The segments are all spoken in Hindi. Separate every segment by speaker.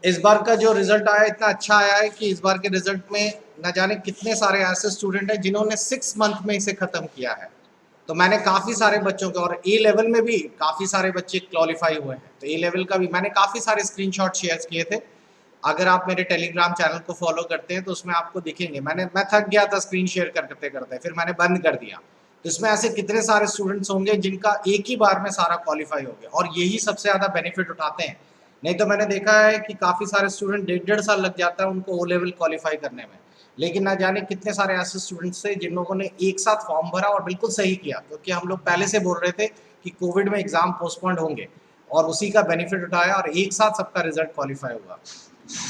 Speaker 1: इस बार का जो रिजल्ट आया इतना अच्छा आया है कि इस बार के रिजल्ट में न जाने कितने सारे ऐसे स्टूडेंट हैं जिन्होंने 6 मंथ में इसे खत्म किया है। तो मैंने काफ़ी सारे बच्चों के, और ए लेवल में भी काफ़ी सारे बच्चे क्वालिफाई हुए हैं। तो ए लेवल का भी मैंने काफ़ी सारे स्क्रीनशॉट शेयर किए थे। अगर आप मेरे टेलीग्राम चैनल को फॉलो करते हैं तो उसमें आपको दिखेंगे। मैं थक गया था स्क्रीन शेयर करते करते, फिर मैंने बंद कर दिया। तो इसमें ऐसे कितने सारे स्टूडेंट्स होंगे जिनका एक ही बार में सारा क्वालिफाई हो गया, और यही सबसे ज़्यादा बेनिफिट उठाते हैं। नहीं तो मैंने देखा है कि काफ़ी सारे स्टूडेंट 1.5 साल लग जाता है उनको ओ लेवल क्वालिफाई करने में। लेकिन ना जाने कितने सारे ऐसे स्टूडेंट्स थे जिन लोगों ने एक साथ फॉर्म भरा और बिल्कुल सही किया, क्योंकि हम लोग पहले से बोल रहे थे कि कोविड में एग्ज़ाम पोस्टपोन्ड होंगे, और उसी का बेनिफिट उठाया और एक साथ सबका रिजल्ट क्वालिफाई हुआ।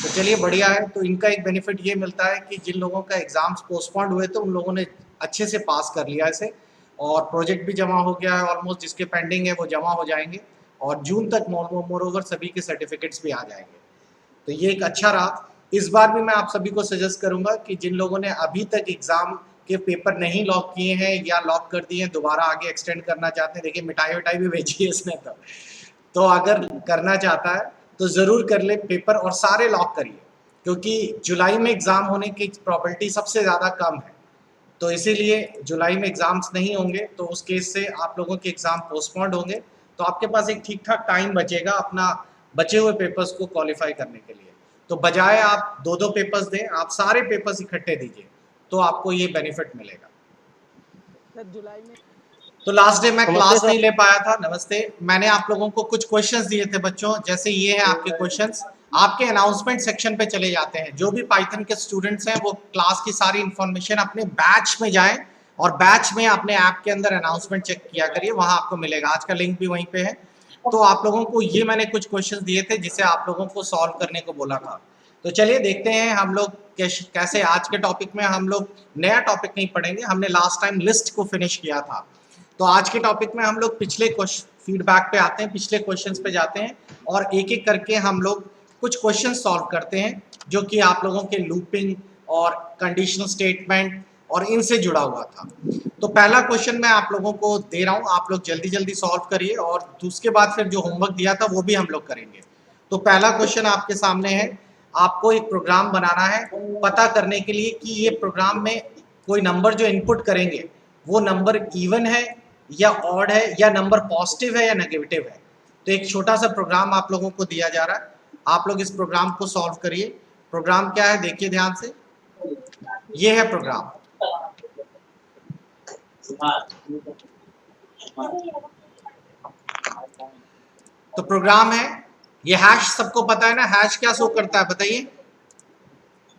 Speaker 1: तो चलिए बढ़िया है। तो इनका एक बेनिफिट ये मिलता है कि जिन लोगों का एग्ज़ाम्स पोस्टपोन्ड हुए थे उन लोगों ने अच्छे से पास कर लिया इसे, और प्रोजेक्ट भी जमा हो गया है ऑलमोस्ट, जिसके पेंडिंग है वो जमा हो जाएंगे, और जून तक मोर ओवर सभी के सर्टिफिकेट्स भी आ जाएंगे। तो ये एक अच्छा रहा। इस बार भी मैं आप सभी को सजेस्ट करूंगा कि जिन लोगों ने अभी तक एग्ज़ाम के पेपर नहीं लॉक किए हैं या लॉक कर दिए हैं, दोबारा आगे एक्सटेंड करना चाहते हैं, देखिए मिठाई विठाई भी भेजी है इसमें। तो अगर करना चाहता है तो ज़रूर कर ले पेपर, और सारे लॉक करिए, क्योंकि जुलाई में एग्ज़ाम होने की प्रॉबिलिटी सबसे ज़्यादा कम है। तो इसीलिए जुलाई में एग्ज़ाम्स नहीं होंगे, तो उस केस से आप लोगों के एग्ज़ाम पोस्टपोन्ड होंगे। तो आपके पास एक ठीक ठाक टाइम बचेगा अपना बचे हुए पेपर्स को क्वालिफाई करने के लिए। तो बजाय आप दो दो पेपर्स दें, आप सारे पेपर्स इकट्ठे दीजिए, तो आपको ये बेनिफिट मिलेगा।
Speaker 2: सर जुलाई में
Speaker 1: तो लास्ट डे मैं
Speaker 3: नमस्ते
Speaker 1: क्लास
Speaker 3: सर।
Speaker 1: नहीं ले पाया था। नमस्ते। मैंने आप लोगों को कुछ क्वेश्चंस दिए थे बच्चों, जैसे ये हैं आपके क्वेश्चंस। आपके अनाउंसमेंट सेक्शन पे चले जाते हैं। जो भी पाइथन के स्टूडेंट्स हैं वो क्लास की सारी इंफॉर्मेशन अपने बैच में जाएं, और बैच में अपने ऐप के अंदर अनाउंसमेंट चेक किया करिए, वहां आपको मिलेगा। आज का लिंक भी वहीं पे है। तो आप लोगों को ये मैंने कुछ क्वेश्चन दिए थे जिसे आप लोगों को सॉल्व करने को बोला था। तो चलिए देखते हैं हम लोग कैसे। आज के टॉपिक में हम लोग नया टॉपिक नहीं पढ़ेंगे, हमने लास्ट टाइम लिस्ट को फिनिश किया था। तो आज के टॉपिक में हम लोग पिछले फीडबैक पे आते हैं, पिछले क्वेश्चंस पे जाते हैं, और एक एक करके हम लोग कुछ क्वेश्चन सॉल्व करते हैं जो कि आप लोगों के लूपिंग और कंडीशनल स्टेटमेंट और इनसे जुड़ा हुआ था। तो पहला क्वेश्चन मैं आप लोगों को दे रहा हूं, आप लोग जल्दी जल्दी सॉल्व करिए, और उसके बाद फिर जो होमवर्क दिया था वो भी हम लोग करेंगे। तो पहला क्वेश्चन आपके सामने है। आपको एक प्रोग्राम बनाना है पता करने के लिए कि ये प्रोग्राम में कोई नंबर जो इनपुट करेंगे वो नंबर इवन है या ऑड है, या नंबर पॉजिटिव है या नेगेटिव है। तो एक छोटा सा प्रोग्राम आप लोगों को दिया जा रहा है, आप लोग इस प्रोग्राम को सॉल्व करिए। प्रोग्राम क्या है देखिए ध्यान से, ये है प्रोग्राम। तो प्रोग्राम है ये। हैश सबको पता है ना, हैश क्या शो करता है बताइए?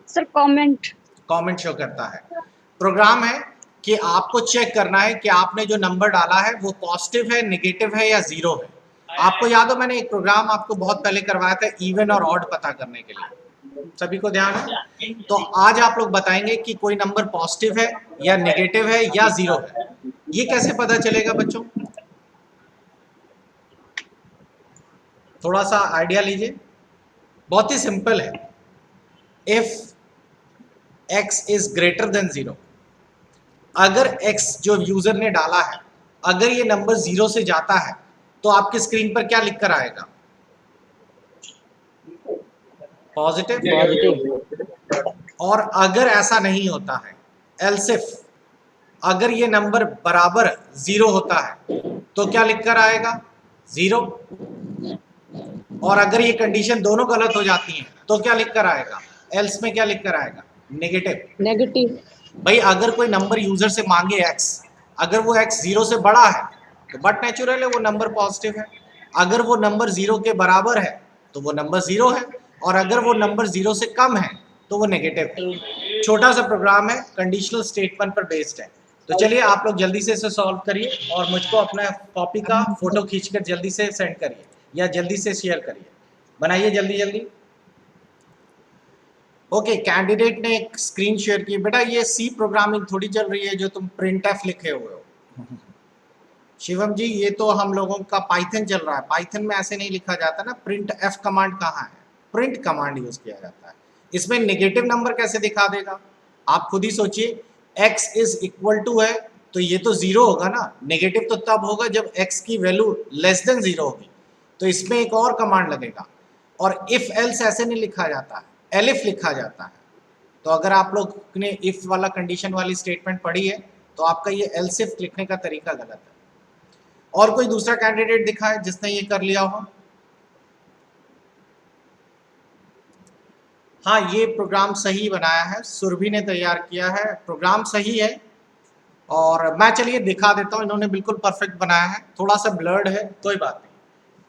Speaker 4: सर कमेंट
Speaker 1: कमेंट शो करता है। प्रोग्राम है कि आपको चेक करना है कि आपने जो नंबर डाला है वो पॉजिटिव है, नेगेटिव है या जीरो है। आपको याद हो मैंने एक प्रोग्राम आपको बहुत पहले करवाया था इवन और ऑड पता करने के लिए, सभी को ध्यान है? तो आज आप लोग बताएंगे कि कोई नंबर पॉजिटिव है या नेगेटिव है या जीरो है। ये कैसे पता चलेगा बच्चों? थोड़ा सा आइडिया लीजिए। बहुत ही सिंपल है। If x is greater than 0, अगर x जो यूजर ने डाला है अगर ये नंबर 0 से जाता है तो आपकी स्क्रीन पर क्या लिखकर आएगा? पॉजिटिव। और अगर ऐसा नहीं होता है, एल्स इफ अगर ये नंबर बराबर 0 होता है तो क्या लिखकर आएगा? 0। और अगर ये कंडीशन दोनों गलत हो जाती हैं तो क्या लिखकर आएगा? एल्स में क्या लिखकर आएगा?
Speaker 4: नेगेटिव।
Speaker 1: भाई अगर कोई नंबर यूजर से मांगे x, अगर वो x 0 से बड़ा है तो बट नेचुरल है वो नंबर पॉजिटिव है। अगर वो नंबर 0 के बराबर है तो वो नंबर 0 है, और अगर वो नंबर 0 से कम है तो वो नेगेटिव है। छोटा सा प्रोग्राम है, कंडीशनल स्टेटमेंट पर बेस्ड है। तो चलिए आप लोग जल्दी से इसे सॉल्व करिए, और मुझको अपना कॉपी का फोटो खींचकर जल्दी से सेंड करिए या जल्दी से शेयर करिए। बनाइए जल्दी जल्दी। ओके, कैंडिडेट ने एक स्क्रीन शेयर की। बेटा ये सी प्रोग्रामिंग थोड़ी चल रही है जो तुम प्रिंट एफ लिखे हुए हो। शिवम जी ये तो हम लोगों का पाइथन चल रहा है, पाइथन में ऐसे नहीं लिखा जाता ना। प्रिंट एफ कमांड कहाँ है? प्रिंट कमांड यूज किया जाता है। इसमें नेगेटिव नंबर कैसे दिखा देगा? आप खुद ही सोचिए। x इज इक्वल टू है तो ये तो 0 होगा ना। नेगेटिव तो तब होगा जब x की वैल्यू लेस देन 0 होगी। तो इसमें एक और कमांड लगेगा, और इफ एल्स ऐसे नहीं लिखा जाता है, एलिफ लिखा जाता है। तो अगर आप लोग ने इफ वाला कंडीशन वाली स्टेटमेंट पढ़ी है तो आपका ये एल्स इफ लिखने का तरीका गलत है। और कोई दूसरा कैंडिडेट दिखा है जिसने ये कर लिया हो? हाँ, ये प्रोग्राम सही बनाया है, सुरभि ने तैयार किया है, प्रोग्राम सही है। और मैं चलिए दिखा देता हूँ, इन्होंने बिल्कुल परफेक्ट बनाया है, थोड़ा सा ब्लर्ड है, कोई बात नहीं।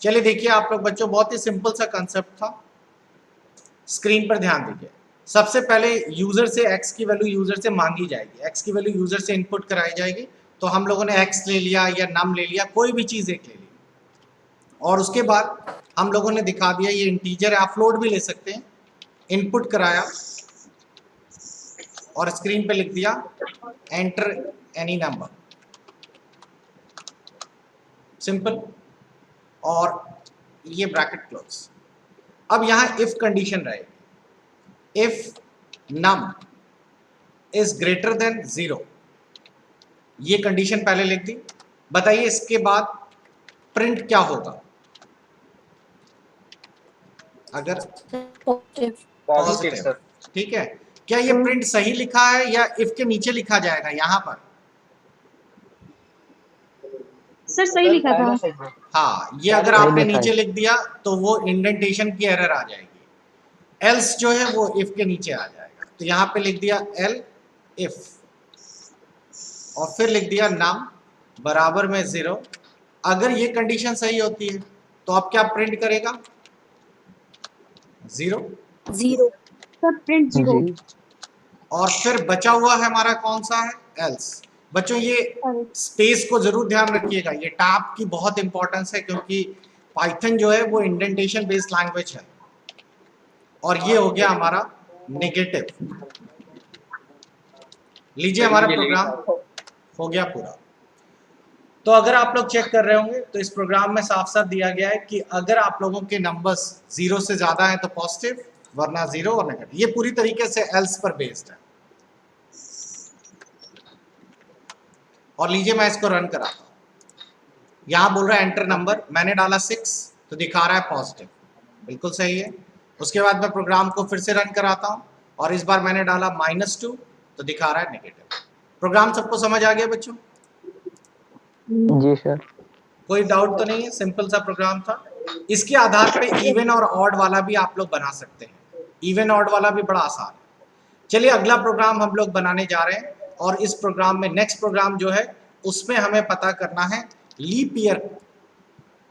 Speaker 1: चलिए देखिए आप लोग बच्चों, बहुत ही सिंपल सा कंसेप्ट था। स्क्रीन पर ध्यान दीजिए। सबसे पहले यूजर से एक्स की वैल्यू यूजर से मांगी जाएगी, एक्स की वैल्यू यूजर से इनपुट कराई जाएगी। तो हम लोगों ने एक्स ले लिया या नम ले लिया, कोई भी चीज़ एक ले ली, और उसके बाद हम लोगों ने दिखा दिया ये इंटीजर है, आप फ्लोट भी ले सकते हैं। इनपुट कराया और स्क्रीन पे लिख दिया एंटर एनी नंबर, सिंपल, और ये ब्रैकेट क्लोज। अब यहाँ इफ कंडीशन रहेगी, if num is greater than 0, ये कंडीशन पहले लिख दी। बताइए इसके बाद प्रिंट क्या होगा? अगर पॉजिटिव, ठीक है। क्या ये प्रिंट सही लिखा है या इफ के नीचे लिखा जाएगा? यहाँ पर
Speaker 4: सर सही लिखा था।
Speaker 1: हाँ, ये अगर आपने नीचे लिख दिया तो वो इंडेंटेशन की एरर आ जाएगी। एल्स जो है वो इफ के नीचे आ जाएगा। तो यहाँ पे लिख दिया एल इफ, और फिर लिख दिया नम बराबर में 0। अगर ये कंडीशन सही होती है तो आप क्या प्रिंट करेगा? 0।
Speaker 4: Sir print 0।
Speaker 1: और फिर बचा हुआ है हमारा कौन सा है? एल्स। बच्चों ये स्पेस को जरूर ध्यान रखिएगा, ये टैब की बहुत इंपॉर्टेंस है, क्योंकि पाइथन जो है वो इंडेंटेशन बेस्ड लैंग्वेज है। और ये हो गया हमारा नेगेटिव। लीजिए हमारा प्रोग्राम हो गया पूरा। तो अगर आप लोग चेक कर रहे होंगे तो इस प्रोग्राम में साफ साफ दिया गया है कि अगर आप लोगों के नंबर्स 0 से ज्यादा है तो पॉजिटिव, वरना 0 और नेगेटिव। ये पूरी तरीके से एल्स पर बेस्ड है। और लीजिए मैं इसको रन कराता हूँ। यहाँ बोल रहा है एंटर नंबर, मैंने डाला 6 तो दिखा रहा है पॉजिटिव, बिल्कुल सही है। उसके बाद मैं प्रोग्राम को फिर से रन कराता हूँ और इस बार मैंने डाला -2 तो दिखा रहा है नेगेटिव। प्रोग्राम सबको समझ आ गया बच्चों?
Speaker 3: जी सर।
Speaker 1: कोई डाउट तो नहीं है? सिंपल सा प्रोग्राम था। इसके आधार पे इवन और ऑड वाला भी आप लोग बना सकते हैं। इवन ऑड वाला भी बड़ा आसान है। चलिए अगला प्रोग्राम हम लोग बनाने जा रहे हैं, और इस प्रोग्राम में नेक्स्ट प्रोग्राम जो है उसमें हमें पता करना है लीप ईयर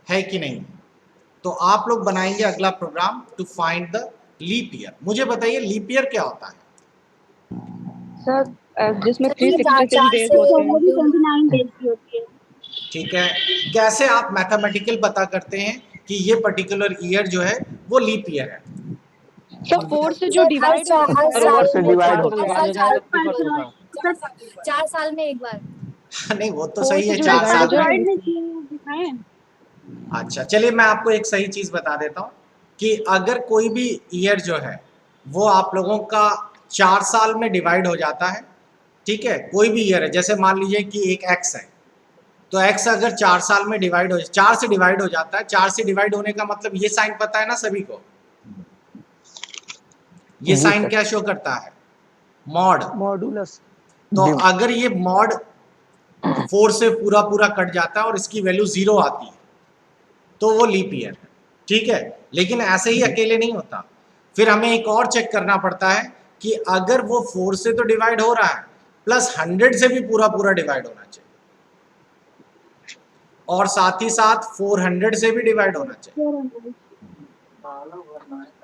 Speaker 1: है कि नहीं। तो आप लोग बनाएंगे अगला program to find the leap year. मुझे बताइए लीप ईयर क्या होता है?
Speaker 2: सर जिसमें 366 डेज होते हैं।
Speaker 1: ठीक है, कैसे आप मैथमेटिकल पता करते हैं कि ये पर्टिकुलर ईयर जो है वो लीप ईयर है?
Speaker 2: सर 4 से जो डिवाइड होता है
Speaker 5: 4 साल में एक बार।
Speaker 1: नहीं वो तो सही है, 4 साल में। अच्छा चलिए मैं आपको एक सही चीज बता देता हूँ कि अगर कोई भी ईयर जो है वो आप लोगों का 4 साल में डिवाइड हो जाता है, ठीक है, कोई भी ईयर है, जैसे मान लीजिए कि एक एक्स है, तो एक्स अगर 4 साल में डिवाइड हो 4 से डिवाइड हो जाता है, 4 से डिवाइड होने का मतलब ये साइन पता है ना सभी को? ये साइन क्या शो करता है? Mod,
Speaker 2: modulus.
Speaker 1: तो अगर ये मॉड 4 से पूरा पूरा कट जाता है और इसकी वैल्यू 0 आती है तो वो लीप ईयर है, ठीक है। लेकिन ऐसे ही अकेले नहीं होता, फिर हमें एक और चेक करना पड़ता है कि अगर वो 4 से तो डिवाइड हो रहा है प्लस 100 से भी पूरा पूरा डिवाइड होना चाहिए, और साथ ही साथ 400 से भी डिवाइड होना चाहिए।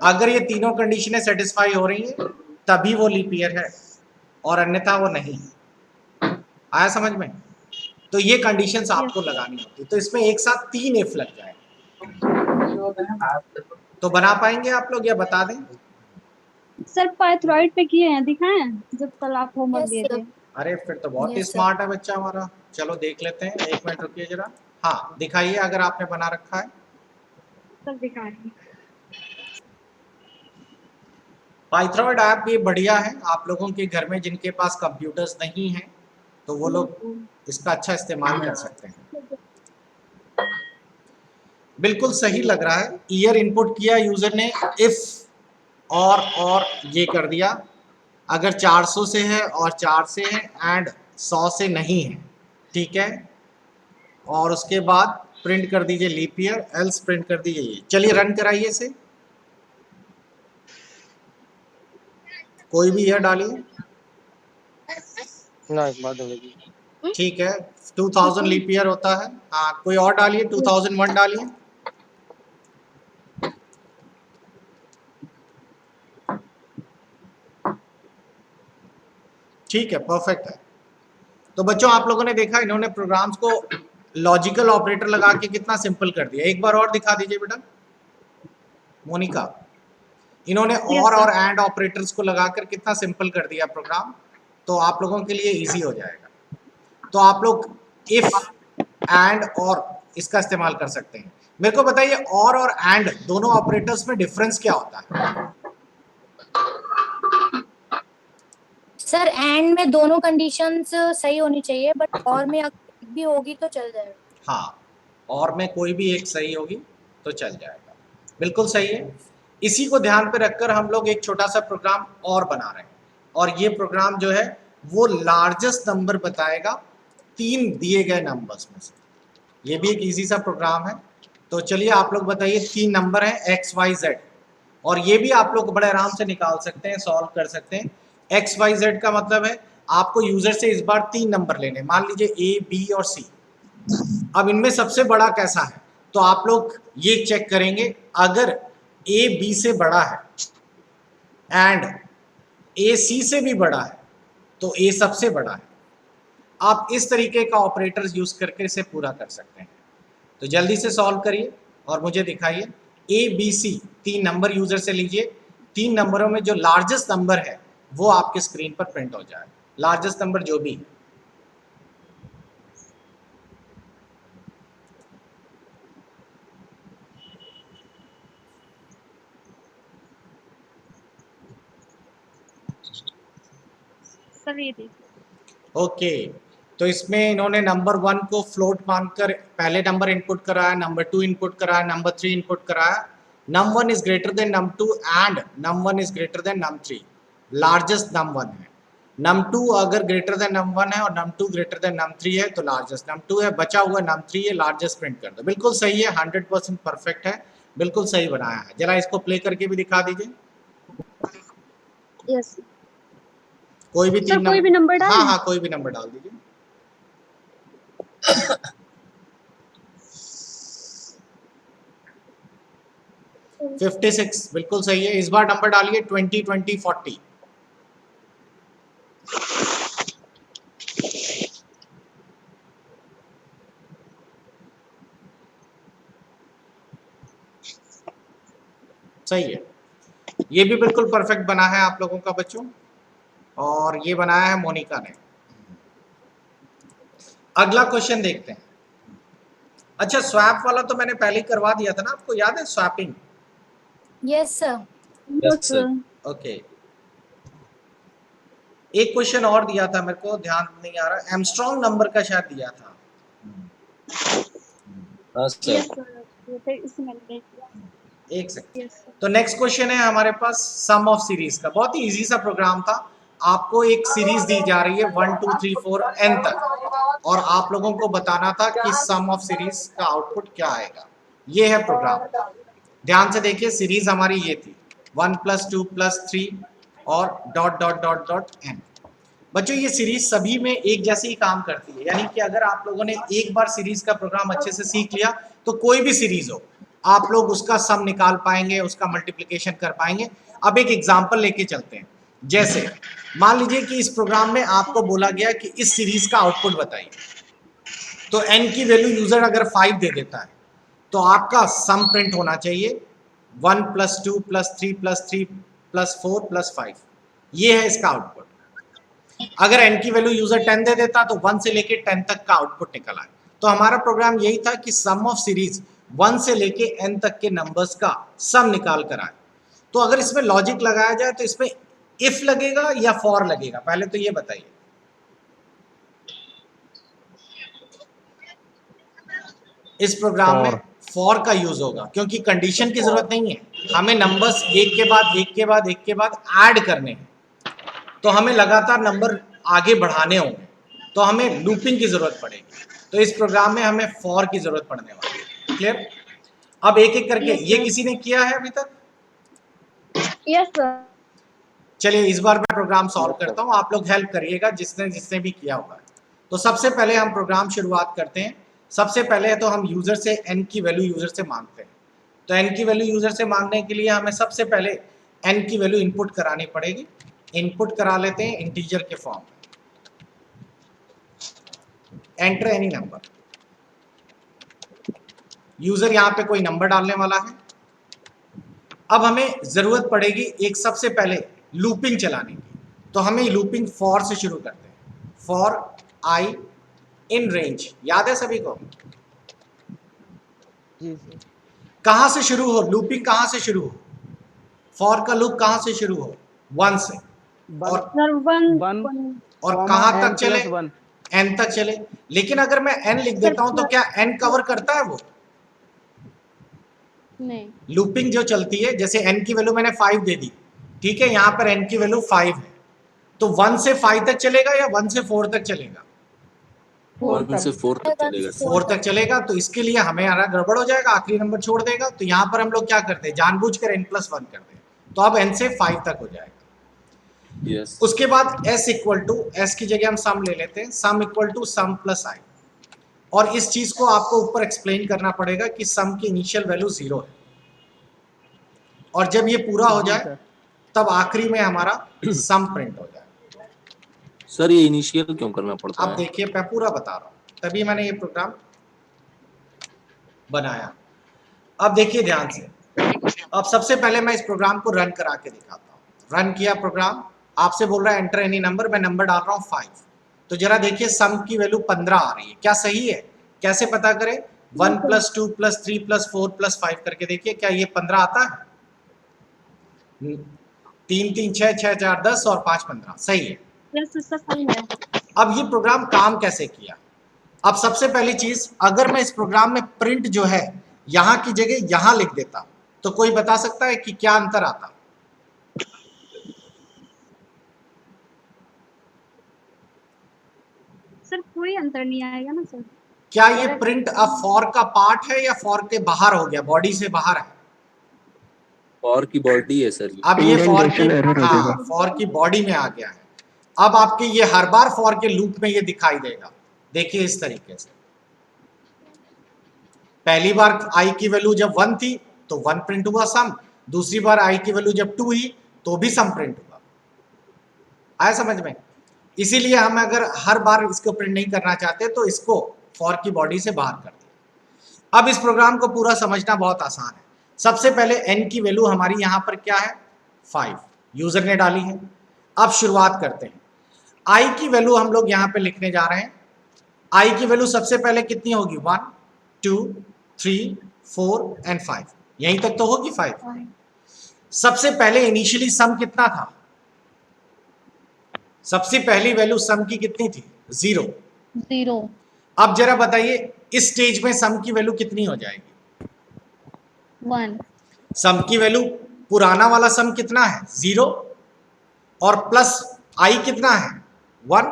Speaker 1: अगर ये तीनों कंडीशनें सेटिस्फाई हो रही हैं तभी वो लीप ईयर है, और अन्यथा वो नहीं है। आया समझ में? तो ये कंडीशंस आपको लगानी होती, तो इसमें एक साथ 3 इफ लग जाए। तो बना पाएंगे आप लोग या बता दें?
Speaker 4: सर पाइथन पे किए हैं, दिखाएं जब कल आप होमवर्क दिए थे।
Speaker 1: अरे फिर तो बहुत ही स्मार्ट है बच्चा हमारा। चलो देख लेते हैं, 1 मिनट रुकिए जरा। हाँ दिखाइए अगर आपने बना रखा है।
Speaker 4: सर दिखाएं।
Speaker 1: पाइथन ऐप भी बढ़िया है, आप लोगों के घर में जिनके पास कंप्यूटर्स नहीं हैं तो वो लोग इसका अच्छा इस्तेमाल कर सकते हैं। बिल्कुल सही लग रहा है। ईयर इनपुट किया यूजर ने, इफ और ये कर दिया। अगर 400 से है और 4 से है एंड 100 से नहीं है, ठीक है। और उसके बाद प्रिंट कर दीजिए लीप ईयर, एल्स प्रिंट कर दीजिए ये। चलिए रन कराइए इसे, कोई भी ईयर डालिए।
Speaker 3: ना एक बात होगी।
Speaker 1: ठीक है, 2000 लीप ईयर होता है। हाँ, कोई और डालिए, 2001 डालिए। ठीक है, परफेक्ट है। तो बच्चों आप लोगों ने देखा, इन्होंने प्रोग्राम्स को लॉजिकल ऑपरेटर लगा के कितना सिंपल कर दिया। एक बार और दिखा दीजिए बेटा मोनिका। इन्होंने और एंड ऑपरेटर्स को लगाकर कितना सिंपल कर दिया प्रोग्राम। तो आप लोगों के लिए इजी हो जाएगा। तो आप लोग इफ एंड और इसका इस्तेमाल कर सकते हैं। मेरे को बताइए, और एंड दोनों ऑपरेटर्स में डिफरेंस क्या होता है?
Speaker 5: सर एंड में दोनों कंडीशंस सही होनी चाहिए, बट और में अगर भी होगी तो चल जाएगा।
Speaker 1: हाँ, और में कोई भी एक सही होगी तो चल जाएगा, बिल्कुल सही है। इसी को ध्यान पे रखकर हम लोग एक छोटा सा प्रोग्राम और बना रहे हैं, और ये प्रोग्राम जो है वो लार्जेस्ट नंबर बताएगा 3 दिए गए नंबर्स में से। ये भी एक इजी सा प्रोग्राम है। तो चलिए आप लोग बताइए, 3 नंबर हैं एक्स वाई जेड, और ये भी आप लोग बड़े आराम से निकाल सकते हैं, सॉल्व कर सकते हैं। एक्स वाई जेड का मतलब है आपको यूजर से इस बार 3 नंबर लेने, मान लीजिए ए बी और सी। अब इनमें सबसे बड़ा कैसा है, तो आप लोग ये चेक करेंगे, अगर ए बी से बड़ा है एंड ए सी से भी बड़ा है तो ए सबसे बड़ा है। आप इस तरीके का ऑपरेटर्स यूज करके इसे पूरा कर सकते हैं। तो जल्दी से सॉल्व करिए और मुझे दिखाइए। A B C 3 number user से लीजिए। 3 नंबरों में जो लार्जेस्ट नंबर है वो आपके स्क्रीन पर प्रिंट हो जाए, लार्जेस्ट नंबर जो भी है।
Speaker 4: सर ये देखिए,
Speaker 1: ओके, तो इसमें इन्होंने नंबर 1 को फ्लोट मानकर पहले नंबर इनपुट कराया, नंबर 2 इनपुट कराया, नंबर 3 इनपुट कराया। num 1 is greater then num 2 and num 1 is greater then num 3। Largest num 1 है। num 2 अगर ग्रेटर देन num 1 है और num 2 ग्रेटर देन num 3 है तो लार्जेस्ट num 2 है, बचा हुआ num 3 है, लार्जेस्ट प्रिंट कर दो। बिल्कुल सही है, 100% परफेक्ट है, बिल्कुल सही बनाया है। जरा इसको प्ले करके भी दिखा दीजिए।
Speaker 4: यस
Speaker 1: कोई भी
Speaker 4: सर, कोई भी नंबर डाल।
Speaker 1: हाँ हाँ, कोई भी नंबर डाल दीजिए।
Speaker 4: सर
Speaker 1: 56 बिल्कुल सही है। इस बार नंबर डालिए 20 20 40। सही है, ये भी बिल्कुल परफेक्ट बना है आप लोगों का बच्चों, और ये बनाया है मोनिका ने। अगला क्वेश्चन देखते हैं। अच्छा, स्वैप वाला तो मैंने पहले ही करवा दिया था ना, आपको याद है swapping?
Speaker 5: Yes sir.
Speaker 2: Yes sir.
Speaker 1: Okay, एक क्वेश्चन और दिया था, मेरे को ध्यान नहीं आ रहा, एमस्ट्रॉन्ग नंबर का शायद दिया था।
Speaker 2: यस सर, ये तो इसमें नहीं किया।
Speaker 1: एक सेकंड।
Speaker 2: Yes sir.
Speaker 1: तो नेक्स्ट क्वेश्चन है हमारे पास सम ऑफ सीरीज का। बहुत ही इजी सा प्रोग्राम था। आपको एक सीरीज दी जा रही है 1 2 3 4 n तक, और आप लोगों को बताना था कि सम ऑफ सीरीज का आउटपुट क्या आएगा। ये है प्रोग्राम, ध्यान से देखिए। सीरीज हमारी ये थी 1 + 2 + 3 और dot dot dot dot n। बच्चों ये सीरीज सभी में एक जैसे ही काम करती है, यानी कि अगर आप लोगों ने एक बार सीरीज का प्रोग्राम अच्छे से सीख लिया तो कोई भी सीरीज हो आप लोग उसका सम निकाल पाएंगे, उसका मल्टीप्लिकेशन कर पाएंगे। अब एक एग्जांपल लेके चलते हैं। जैसे मान लीजिए कि इस प्रोग्राम में आपको बोला गया कि इस सीरीज का आउटपुट बताइए, तो n की वैल्यू यूजर अगर 5 दे देता है तो आपका सम प्रिंट होना चाहिए 1 + 2 + 3 + 3 + 4 + 5। ये है इसका आउटपुट। अगर n की वैल्यू यूजर 10 दे देता तो 1 से लेके 10 तक का आउटपुट निकल आए। तो हमारा प्रोग्राम यही था कि सम ऑफ सीरीज 1 से लेके n तक के नंबर्स का सम निकाल कर आए। तो अगर इसमें लॉजिक लगाया जाए तो इसमें इफ लगेगा या फॉर लगेगा, पहले तो ये बताइए। इस प्रोग्राम में फॉर का यूज होगा, क्योंकि कंडीशन की जरूरत नहीं है, हमें नंबर्स एक के बाद एक के बाद एक के बाद ऐड करने हैं, तो हमें लगातार नंबर आगे बढ़ाने होंगे, तो हमें लूपिंग की जरूरत पड़ेगी। तो इस प्रोग्राम में हमें फॉर की जरूरत पड़ने वाली है। क्लियर? अब एक एक करके, ये किसी ने किया है अभी तक?
Speaker 4: Yes sir.
Speaker 1: चलिए इस बार मैं प्रोग्राम सॉल्व करता हूँ, आप लोग हेल्प करिएगा जिसने जिसने भी किया होगा। तो सबसे पहले हम प्रोग्राम शुरुआत करते हैं। सबसे पहले तो हम यूजर से n की वैल्यू यूजर से मांगते हैं। तो n की वैल्यू यूजर से मांगने के लिए हमें सबसे पहले n की वैल्यू इनपुट करानी पड़ेगी। इनपुट करा लेते हैं इंटीजर के फॉर्म में। Enter any number. यूजर यहाँ पे कोई नंबर डालने वाला है। अब हमें जरूरत पड़ेगी एक सबसे पहले लूपिंग चलाने की, तो हमें लूपिंग फॉर से शुरू करते हैं। फॉर आई इन रेंज, याद है सभी को?
Speaker 3: जी सर।
Speaker 1: कहां से शुरू हो लूपिंग? कहां से शुरू हो? फॉर का लूप कहां से शुरू हो? 1 से। और
Speaker 4: सर वन
Speaker 1: और कहां तक चले? n तक चले। लेकिन अगर मैं n लिख देता हूं तो क्या n कवर करता है वो?
Speaker 4: नहीं।
Speaker 1: लूपिंग जो चलती है, जैसे n की वैल्यू मैंने 5 दे दी, ठीक है, यहां पर n की वैल्यू 5 है, तो 1 से 5 तक चलेगा या 1 से 4 तक चलेगा?
Speaker 6: 1 से 4 तक चलेगा।
Speaker 1: 4 तक चलेगा। तो इसके लिए हमें गड़बड़ हो जाएगा, आखिरी नंबर छोड़ देगा। तो यहाँ पर हम लोग क्या करते हैं, जानबूझकर n+1 करते हैं, तो अब n से 5 तक हो जाएगा।
Speaker 6: यस।
Speaker 1: उसके बाद s इक्वल टू, s की जगह हम सम ले लेते हैं, sum equal to sum plus I. और इस चीज को आपको ऊपर एक्सप्लेन करना पड़ेगा कि सम की इनिशियल वैल्यू 0 है, और जब ये पूरा हो जाए तब आखिरी में हमारा सम प्रिंट हो जाए।
Speaker 6: सर ये इनिशियल क्यों करना पड़ता
Speaker 1: अब
Speaker 6: है?
Speaker 1: देखिए मैं पूरा बता रहा हूं, तभी मैंने ये प्रोग्राम बनाया। अब देखिए ध्यान से, अब सबसे पहले मैं इस प्रोग्राम को रन करा के दिखाता हूं। रन किया प्रोग्राम, आपसे बोल रहा है एंटर एनी नंबर, मैं नंबर डाल रहा हूं 5। तो जरा देखिए सम की वैल्यू 15 आ रही है, क्या सही है? कैसे पता करें? 1 + 2 + 3 + 4 + 5 करके देखिए, क्या ये 15 आता है? 3 3 6 6 4 10 और 5 15, सही है।
Speaker 4: यस सर सही है।
Speaker 1: अब ये प्रोग्राम काम कैसे किया? अब सबसे पहली चीज, अगर मैं इस प्रोग्राम में प्रिंट जो है यहां की जगह यहां लिख देता, तो कोई बता सकता है कि क्या अंतर आता?
Speaker 4: सर कोई अंतर नहीं आएगा ना सर।
Speaker 1: क्या ये प्रिंट अब फॉर का पार्ट है या फॉर के बाहर हो गया, बॉडी से बाहर है?
Speaker 6: फॉर की बॉडी है सर।
Speaker 1: अब ये फॉर की,
Speaker 3: Indentation error हो
Speaker 1: हाँ,
Speaker 3: जाएगा।
Speaker 1: फॉर की बॉडी में आ गया है। अब आपके ये हर बार फॉर के लूप में ये दिखाई देगा। देखिए इस तरीके से, पहली बार आई की वैल्यू जब 1 थी तो 1 प्रिंट हुआ सम, दूसरी बार आई की वैल्यू जब 2 हुई तो भी सम प्रिंट हुआ। आया समझ में? इसीलिए हम अगर हर बार इसको प्रिंट नहीं करना चाहते तो इसको फॉर की बॉडी से बाहर कर दिया। अब इस प्रोग्राम को पूरा समझना बहुत आसान है। सबसे पहले n की वैल्यू हमारी यहाँ पर क्या है? 5 यूजर ने डाली है। अब शुरुआत करते हैं। i की वैल्यू हम लोग यहाँ पे लिखने जा रहे हैं। i की वैल्यू सबसे पहले कितनी होगी? 1 2 3 4 एंड 5, यहीं तक तो होगी 5। सबसे पहले इनिशियली सम कितना था? सबसे पहली वैल्यू सम की कितनी थी? 0। अब जरा बताइए इस स्टेज में सम की वैल्यू कितनी हो जाएगी?
Speaker 4: 1।
Speaker 1: सम की वैल्यू, पुराना वाला सम कितना है? 0, और प्लस आई कितना है? 1।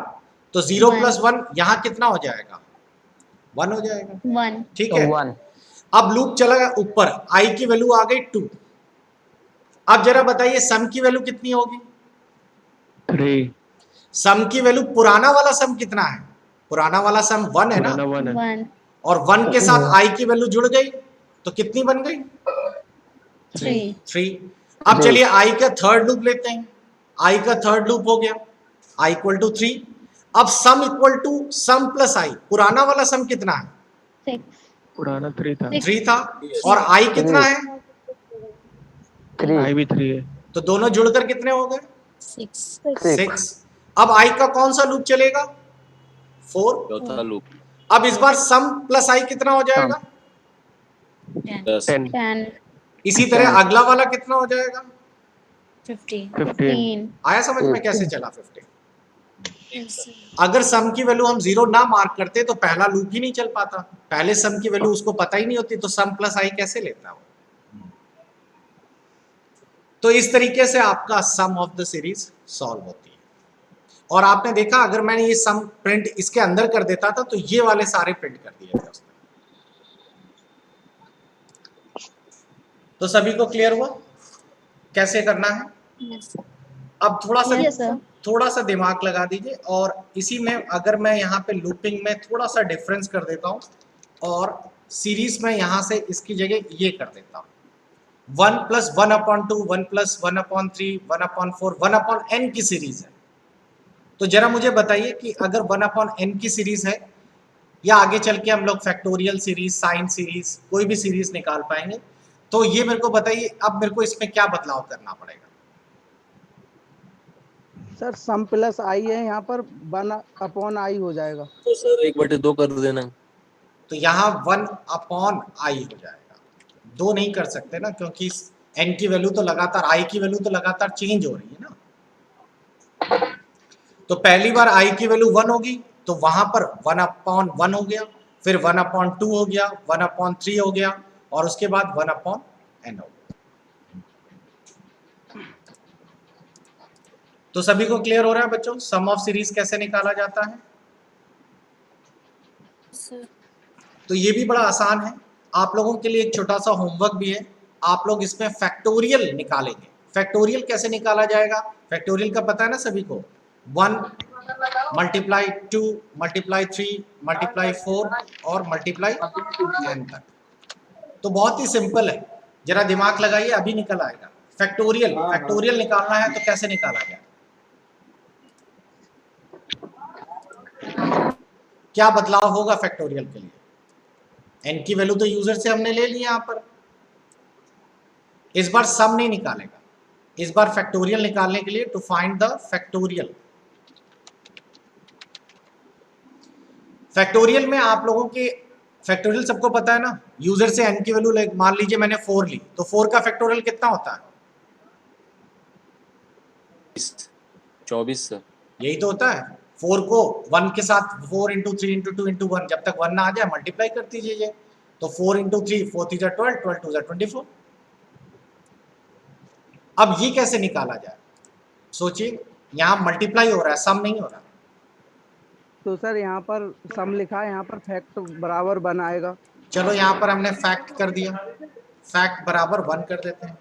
Speaker 1: तो 0 + 1 यहां कितना हो जाएगा? 1 हो जाएगा। ठीक है।
Speaker 3: 1।
Speaker 1: अब लूप चला गया ऊपर, आई की वैल्यू आ गई 2। अब जरा बताइए सम की वैल्यू कितनी होगी?
Speaker 3: 3।
Speaker 1: सम की वैल्यू, पुराना वाला सम कितना है? पुराना वाला सम 1 है ना,
Speaker 3: 1
Speaker 1: और 1 के साथ आई की वैल्यू जुड़ गई तो कितनी बन गई? 3। अब चलिए आई का थर्ड लूप लेते हैं। आई का थर्ड लूप हो गया, आई इक्वल टू 3। अब sum equal to sum plus I, पुराना वाला सम कितना है?
Speaker 3: पुराना 3 था।
Speaker 1: 3 था, और आई कितना है?
Speaker 3: 3 आई भी 3 है।
Speaker 1: तो दोनों जुड़कर कितने हो गए?
Speaker 3: 6।
Speaker 1: 6। अब आई का कौन सा लूप चलेगा? 4।
Speaker 6: चौथा लूप।
Speaker 1: अब इस बार सम प्लस आई कितना हो जाएगा?
Speaker 3: 10।
Speaker 1: इसी तरह अगला वाला कितना हो जाएगा?
Speaker 3: 15।
Speaker 1: आया समझ में कैसे चला? 15। अगर सम की वैल्यू हम 0 ना मार्क करते तो पहला लूप ही नहीं चल पाता। पहले सम की वैल्यू उसको पता ही नहीं होती, तो सम प्लस आई कैसे लेता वो। तो इस तरीके से आपका सम ऑफ द सीरीज सॉल्व होती है। और आपने देखा अगर मैंने ये सम प्रिंट इसके अंदर कर देता था तो ये वाले सारे प्रिंट कर दिए थे उसने। तो सभी को क्लियर हुआ कैसे करना है? अब थोड़ा सा दिमाग लगा दीजिए और इसी में अगर मैं यहाँ पे लूपिंग में थोड़ा सा डिफरेंस कर देता हूँ और सीरीज में यहाँ से इसकी जगह ये कर देता हूँ 1 + 1/2, 1 + 1/3, 1/4, 1/n की सीरीज है। तो जरा मुझे बताइए कि अगर 1/n की सीरीज है या आगे चल के हम लोग फैक्टोरियल सीरीज, साइन सीरीज, कोई भी सीरीज निकाल पाएंगे, तो ये मेरे को बताइए अब मेरे को इसमें क्या बदलाव करना पड़ेगा?
Speaker 7: सर सम प्लस आई है, यहाँ पर 1/i हो जाएगा।
Speaker 6: तो सर 1/2 कर देना।
Speaker 1: तो यहाँ 1/i हो जाएगा। 2 नहीं कर सकते ना, क्योंकि n की वैल्यू तो लगातार, i की वैल्यू तो लगातार चेंज हो रही है ना। तो पहली बार i की वैल्यू 1 होगी तो वहां पर 1/1 हो गया, फिर 1/2 हो गया, 1/3 हो गया और उसके बाद 1/n हो गया। तो सभी को क्लियर हो रहा है बच्चों सम ऑफ सीरीज कैसे निकाला जाता है? तो ये भी बड़ा आसान है। आप लोगों के लिए एक छोटा सा होमवर्क भी है, आप लोग इसमें फैक्टोरियल निकालेंगे। फैक्टोरियल कैसे निकाला जाएगा? फैक्टोरियल का पता है ना सभी को, 1 × 2 × 3 × 4 और × n तक। तो बहुत ही सिंपल है, जरा दिमाग लगाइए, अभी निकल आएगा। फैक्टोरियल निकालना है तो कैसे निकाला जाए? क्या बदलाव होगा फैक्टोरियल के लिए? n की वैल्यू तो यूजर से हमने ले ली, यहां पर इस बार सम नहीं निकालेगा, इस बार फैक्टोरियल निकालने के लिए to find the factorial. Factorial में आप लोगों के फैक्टोरियल सबको पता है ना, यूजर से n की वैल्यू मान लीजिए मैंने 4 ली, तो 4 का फैक्टोरियल कितना होता है?
Speaker 6: 24 सर।
Speaker 1: यही तो होता है। 4 को 1 के साथ 4 × 3 × 2 × 1 जब तक 1 ना आ जाए मल्टीप्लाई कर दीजिए। तो 4 × 3 4 3 12 12 2 24। अब ये कैसे निकाला जाए? सोचिए, यहां मल्टीप्लाई हो रहा है, सम नहीं हो रहा।
Speaker 7: तो सर यहाँ पर सम लिखा है, यहाँ पर फैक्ट बराबर 1 आएगा।
Speaker 1: चलो यहाँ पर हमने फैक्ट कर दिया, फैक्ट बराबर 1 कर देते हैं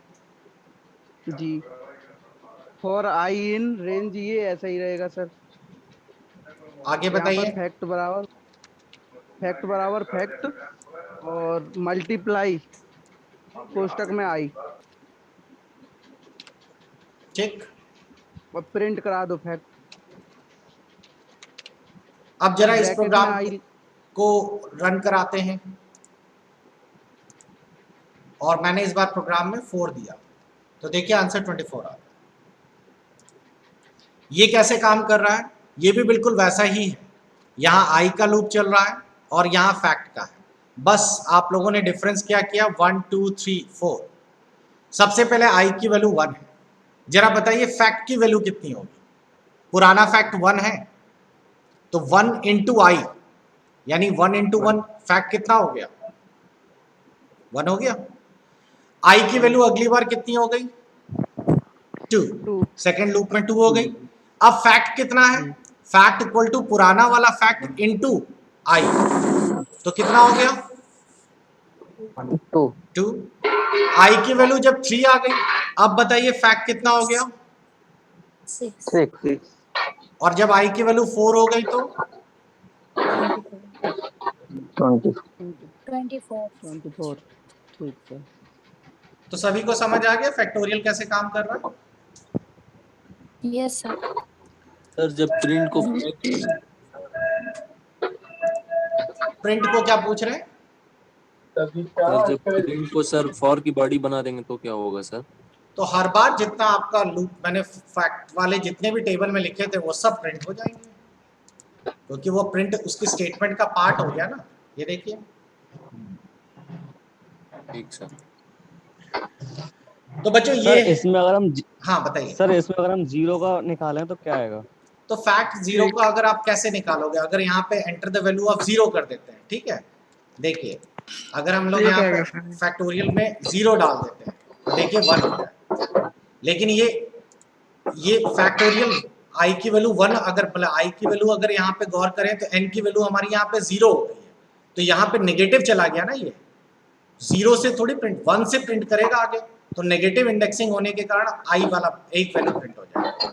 Speaker 7: जी। फॉर i इन रेंज ये ऐसा ही रहेगा सर।
Speaker 1: आगे बताइए।
Speaker 7: फैक्ट बराबर फैक्ट और मल्टीप्लाई कोष्टक में i।
Speaker 1: ठीक,
Speaker 7: और प्रिंट करा दो फैक्ट।
Speaker 1: अब जरा इस
Speaker 7: ब्रैकेट
Speaker 1: प्रोग्राम
Speaker 7: में i
Speaker 1: को रन कराते हैं और मैंने इस बार प्रोग्राम में 4 दिया, तो देखिए आंसर 24 आ गया। ये कैसे काम कर रहा है? ये भी बिल्कुल वैसा ही है, यहाँ i का लूप चल रहा है और यहाँ फैक्ट का है। बस आप लोगों ने डिफरेंस क्या किया, 1 2 3 4। सबसे पहले i की वैल्यू 1 है, जरा बताइए फैक्ट की वैल्यू कितनी होगी? पुराना फैक्ट 1 है, तो 1 × i यानी 1 × 1 फैक्ट कितना हो गया? 1 हो गया। i की वैल्यू अगली बार कितनी हो गई? 2। सेकेंड लूप में 2 हो गई। अब फैक्ट कितना है? फैक्ट इक्वल टू पुराना वाला फैक्ट इनटू i, तो कितना हो गया? 2। i की वैल्यू जब 3 आ गई, अब बताइए फैक्ट कितना हो गया?
Speaker 5: 6।
Speaker 1: और जब i की वैल्यू 4 हो गई तो
Speaker 5: 24।
Speaker 7: ठीक है।
Speaker 1: तो सभी को समझ आ गया फैक्टोरियल कैसे काम कर रहा है?
Speaker 5: Yes sir.
Speaker 6: सर जब प्रिंट
Speaker 1: को क्या पूछ रहे हैं?
Speaker 6: सर जब प्रिंट को सर फॉर की बॉडी बना देंगे तो क्या होगा सर?
Speaker 1: तो हर बार जितना आपका लूप मैंने फैक्ट वाले जितने भी टेबल में लिखे थे वो सब प्रिंट हो जाएंगे, क्योंकि वो प्रिंट उसकी स्टेटमेंट का पार्ट हो गया ना। ये देखिए,
Speaker 6: ठीक सर।
Speaker 1: तो बच्चों
Speaker 8: सर
Speaker 1: ये
Speaker 8: इसमें अगर हम
Speaker 1: हाँ बताइए
Speaker 8: सर इसमें अगर हम 0 का निकालें तो क्या आएगा?
Speaker 1: तो फैक्ट 0 को अगर आप कैसे निकालोगे, अगर यहाँ पे एंटर द वैल्यू ऑफ 0 कर देते हैं, ठीक है, देखिए अगर हम लोग यहाँ पे फैक्टोरियल में 0 डाल देते हैं तो देखिए 1 हो गया। लेकिन ये फैक्टोरियल i की वैल्यू 1 अगर i की वैल्यू अगर यहाँ पे गौर करें तो n की वैल्यू हमारी यहाँ पे 0 हो गई है, तो यहाँ पे नेगेटिव चला गया ना, ये 0 से थोड़ी प्रिंट 1 से प्रिंट करेगा आगे, तो नेगेटिव इंडेक्सिंग होने के कारण i वाला एक वैल्यू प्रिंट हो जाएगा।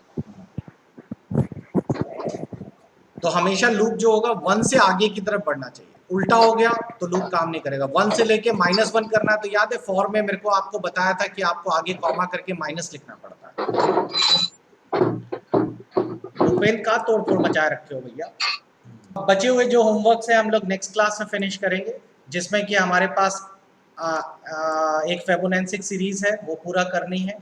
Speaker 1: तो हमेशा लूप जो होगा 1 से आगे की तरफ बढ़ना चाहिए, उल्टा हो गया तो लूप काम नहीं करेगा। 1 से लेके -1 करना है, तो याद है फॉर में मेरे को आपको बताया था कि आपको आगे कॉमा करके माइनस लिखना पड़ता है। पेन का तोड़ मचाए रखे हो भैया। बचे हुए जो होमवर्क है हम लोग नेक्स्ट क्लास में फिनिश करेंगे, जिसमें कि हमारे पास एक फिबोनाची सीरीज है वो पूरा करनी है,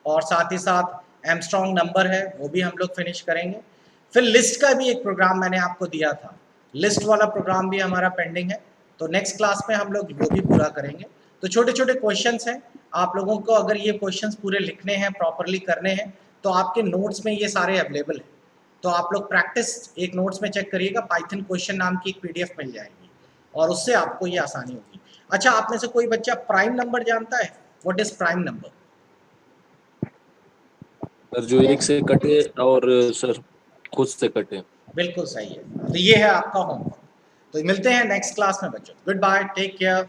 Speaker 1: और साथ ही साथ एमस्ट्रॉन्ग नंबर है वो भी हम लोग फिनिश करेंगे। फिर लिस्ट का भी एक प्रोग्राम मैंने आपको दिया था, लिस्ट वाला प्रोग्राम भी हमारा पेंडिंग है, तो नेक्स्ट क्लास में हम लोग वो भी पूरा करेंगे। तो छोटे छोटे क्वेश्चंस हैं, आप लोगों को अगर ये क्वेश्चंस पूरे लिखने हैं, प्रॉपरली करने हैं, तो आपके नोट्स में ये सारे अवेलेबल हैं। तो आप लोग प्रैक्टिस एक नोट्स में चेक करिएगा, पाइथन क्वेश्चन नाम की एक PDF मिल जाएगी और उससे आपको ये आसानी होगी। अच्छा, आप में से कोई बच्चा प्राइम नंबर जानता है? What is prime number?
Speaker 6: Sir जो एक से कटे और सर खुद से कटे।
Speaker 1: बिल्कुल सही है। तो ये है आपका होमवर्क। तो मिलते हैं नेक्स्ट क्लास में बच्चों। Good bye, take care.